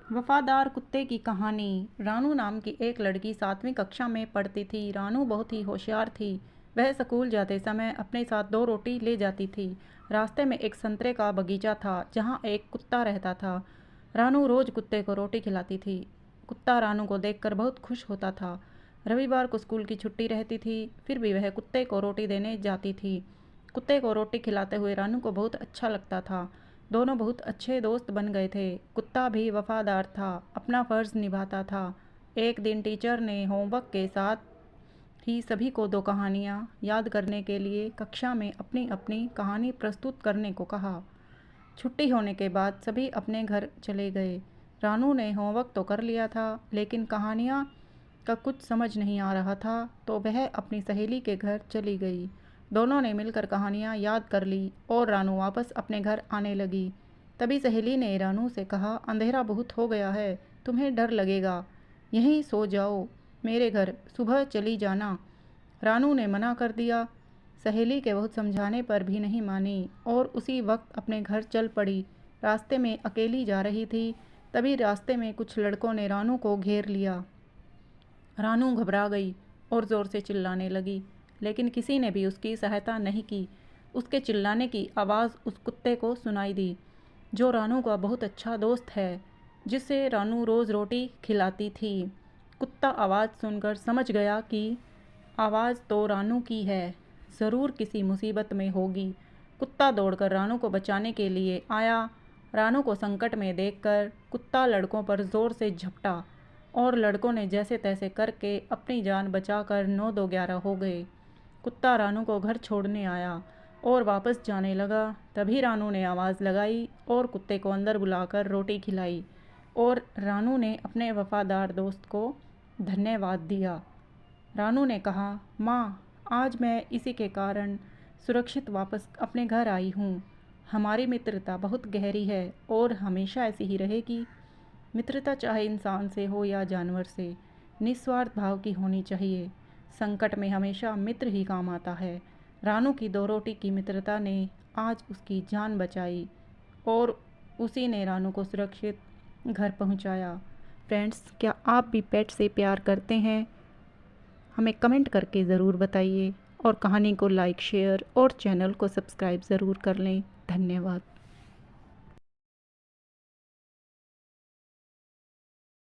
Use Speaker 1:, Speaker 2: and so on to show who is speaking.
Speaker 1: वफादार कुत्ते की कहानी। रानू नाम की एक लड़की 7वीं कक्षा में पढ़ती थी। रानू बहुत ही होशियार थी। वह स्कूल जाते समय अपने साथ 2 रोटी ले जाती थी। रास्ते में एक संतरे का बगीचा था जहाँ एक कुत्ता रहता था। रानू रोज कुत्ते को रोटी खिलाती थी। कुत्ता रानू को देखकर बहुत खुश होता था। रविवार को स्कूल की छुट्टी रहती थी, फिर भी वह कुत्ते को रोटी देने जाती थी। कुत्ते को रोटी खिलाते हुए रानू को बहुत अच्छा लगता था। दोनों बहुत अच्छे दोस्त बन गए थे। कुत्ता भी वफादार था, अपना फ़र्ज़ निभाता था। एक दिन टीचर ने होमवर्क के साथ ही सभी को 2 कहानियाँ याद करने के लिए कक्षा में अपनी अपनी कहानी प्रस्तुत करने को कहा। छुट्टी होने के बाद सभी अपने घर चले गए। रानू ने होमवर्क तो कर लिया था, लेकिन कहानियाँ का कुछ समझ नहीं आ रहा था, तो वह अपनी सहेली के घर चली गई। दोनों ने मिलकर कहानियाँ याद कर ली और रानू वापस अपने घर आने लगी। तभी सहेली ने रानू से कहा, अंधेरा बहुत हो गया है, तुम्हें डर लगेगा, यहीं सो जाओ, मेरे घर सुबह चली जाना। रानू ने मना कर दिया। सहेली के बहुत समझाने पर भी नहीं मानी और उसी वक्त अपने घर चल पड़ी। रास्ते में अकेली जा रही थी, तभी रास्ते में कुछ लड़कों ने रानू को घेर लिया। रानू घबरा गई और ज़ोर से चिल्लाने लगी, लेकिन किसी ने भी उसकी सहायता नहीं की। उसके चिल्लाने की आवाज़ उस कुत्ते को सुनाई दी, जो रानू का बहुत अच्छा दोस्त है, जिसे रानू रोज़ रोटी खिलाती थी। कुत्ता आवाज़ सुनकर समझ गया कि आवाज़ तो रानू की है, ज़रूर किसी मुसीबत में होगी। कुत्ता दौड़कर रानू को बचाने के लिए आया। रानू को संकट में देखकर कुत्ता लड़कों पर ज़ोर से झपटा और लड़कों ने जैसे तैसे करके अपनी जान बचाकर 9-2-11 हो गए। कुत्ता रानू को घर छोड़ने आया और वापस जाने लगा। तभी रानू ने आवाज़ लगाई और कुत्ते को अंदर बुलाकर रोटी खिलाई और रानू ने अपने वफादार दोस्त को धन्यवाद दिया। रानू ने कहा, माँ, आज मैं इसी के कारण सुरक्षित वापस अपने घर आई हूँ। हमारी मित्रता बहुत गहरी है और हमेशा ऐसी ही रहेगी। मित्रता चाहे इंसान से हो या जानवर से, निस्वार्थ भाव की होनी चाहिए। संकट में हमेशा मित्र ही काम आता है। रानू की 2 रोटी की मित्रता ने आज उसकी जान बचाई और उसी ने रानू को सुरक्षित घर पहुंचाया। फ्रेंड्स, क्या आप भी पेट से प्यार करते हैं? हमें कमेंट करके ज़रूर बताइए और कहानी को लाइक, शेयर और चैनल को सब्सक्राइब ज़रूर कर लें। धन्यवाद।